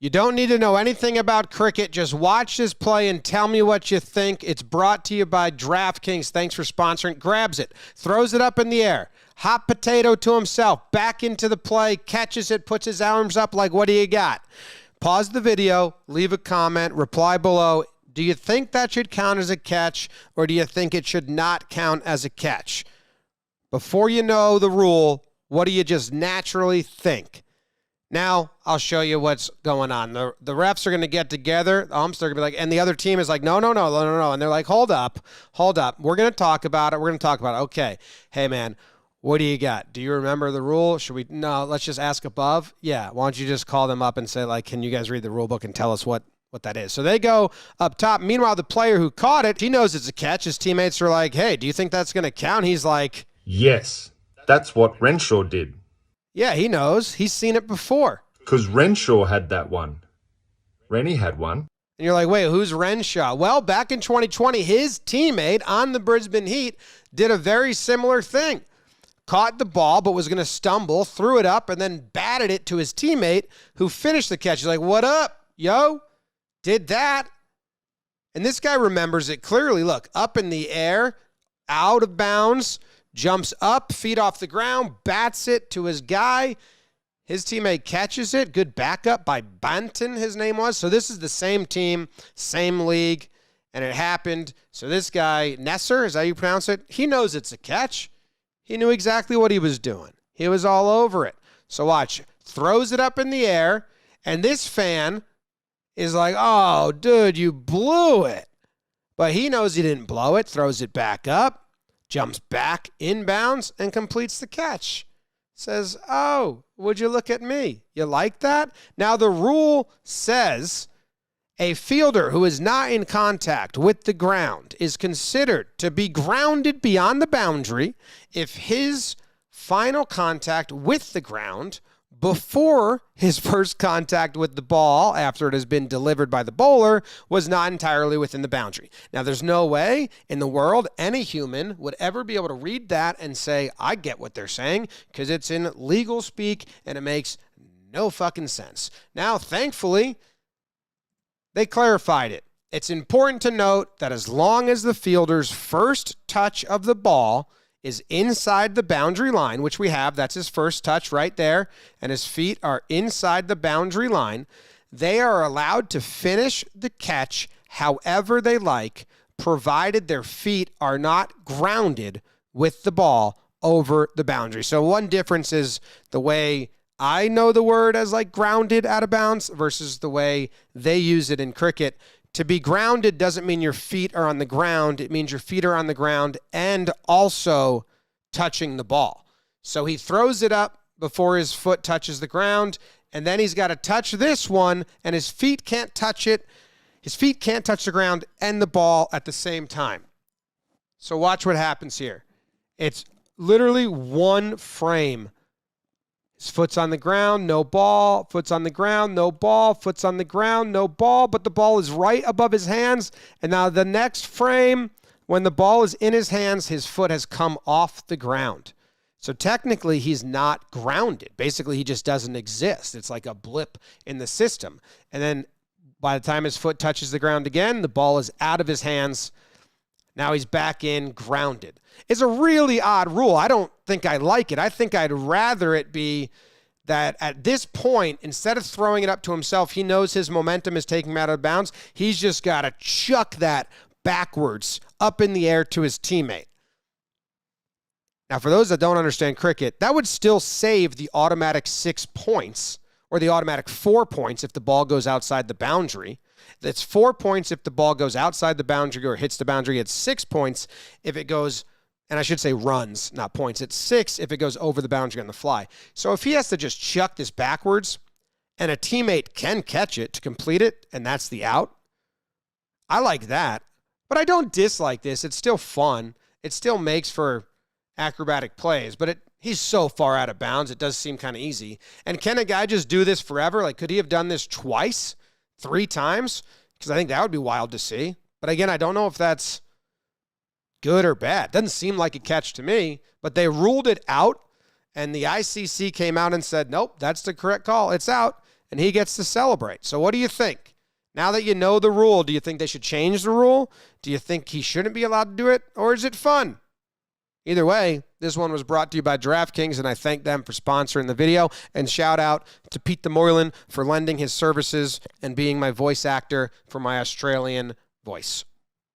You don't need to know anything about cricket. Just watch this play and tell me what you think. It's brought to you by DraftKings. Thanks for sponsoring. Grabs it, throws it up in the air. Hot potato to himself, back into the play, catches it, puts his arms up like, what do you got? Pause the video, leave a comment, reply below. Do you think that should count as a catch, or do you think it should not count as a catch? Before you know the rule, what do you just naturally think? Now, I'll show you what's going on. The refs are going to get together. The umps are going to be like, and the other team is like, no. And they're like, hold up. We're going to talk about it. Okay. Hey, man, what do you got? Do you remember the rule? No, let's just ask above. Yeah. Why don't you just call them up and say, like, can you guys read the rule book and tell us what that is? So they go up top. Meanwhile, the player who caught it, he knows it's a catch. His teammates are like, hey, do you think that's going to count? He's like, yes, that's what Renshaw did. Yeah, he knows. He's seen it before. Because Renshaw had that one. Rennie had one. And you're like, wait, who's Renshaw? Well, back in 2020, his teammate on the Brisbane Heat did a very similar thing. Caught the ball, but was going to stumble, threw it up, and then batted it to his teammate who finished the catch. He's like, what up, yo? Did that. And this guy remembers it clearly. Look, up in the air, out of bounds, jumps up, feet off the ground, bats it to his guy. His teammate catches it. Good backup by Banton, his name was. So this is the same team, same league, and it happened. So this guy, Nesser, is that how you pronounce it? He knows it's a catch. He knew exactly what he was doing. He was all over it. So watch. Throws it up in the air, and this fan is like, oh, dude, you blew it. But he knows he didn't blow it, throws it back up. Jumps back inbounds and completes the catch. Says, oh, would you look at me? You like that? Now, the rule says a fielder who is not in contact with the ground is considered to be grounded beyond the boundary if his final contact with the ground before his first contact with the ball after it has been delivered by the bowler was not entirely within the boundary. Now, there's no way in the world any human would ever be able to read that and say, I get what they're saying, because it's in legal speak and it makes no fucking sense. Now, thankfully, they clarified it. It's important to note that as long as the fielder's first touch of the ball is inside the boundary line, which we have, that's his first touch right there, and his feet are inside the boundary line, they are allowed to finish the catch however they like, provided their feet are not grounded with the ball over the boundary. So one difference is the way I know the word as like grounded out of bounds versus the way they use it in cricket. To be grounded doesn't mean your feet are on the ground. It means your feet are on the ground and also touching the ball. So he throws it up before his foot touches the ground, and then he's got to touch this one, and his feet can't touch it. His feet can't touch the ground and the ball at the same time. So watch what happens here. It's literally one frame. His foot's on the ground, no ball. Foot's on the ground, no ball. Foot's on the ground, no ball. But the ball is right above his hands. And now the next frame, when the ball is in his hands, his foot has come off the ground. So technically, he's not grounded. Basically, he just doesn't exist. It's like a blip in the system. And then by the time his foot touches the ground again, the ball is out of his hands. Now he's back in grounded. It's a really odd rule. I don't think I like it. I think I'd rather it be that at this point, instead of throwing it up to himself, he knows his momentum is taking him out of bounds. He's just got to chuck that backwards up in the air to his teammate. Now, for those that don't understand cricket, that would still save the automatic 6 points or the automatic 4 points if the ball goes outside the boundary. That's 4 points if the ball goes outside the boundary or hits the boundary. It's 6 points if it goes, and I should say runs, not points. It's 6 if it goes over the boundary on the fly. So if he has to just chuck this backwards and a teammate can catch it to complete it, and that's the out, I like that. But I don't dislike this. It's still fun. It still makes for acrobatic plays, but he's so far out of bounds, it does seem kind of easy. And can a guy just do this forever? Like, could he have done this twice, 3 times? Because I think that would be wild to see. But again, I don't know if that's good or bad. Doesn't seem like a catch to me, but they ruled it out, and the ICC came out and said, nope, that's the correct call. It's out. and he gets to celebrate. So what do you think? Now that you know the rule, do you think they should change the rule? Do you think he shouldn't be allowed to do it? Or is it fun? Either way, this one was brought to you by DraftKings, and I thank them for sponsoring the video. And shout out to Pete the Moylan for lending his services and being my voice actor for my Australian voice.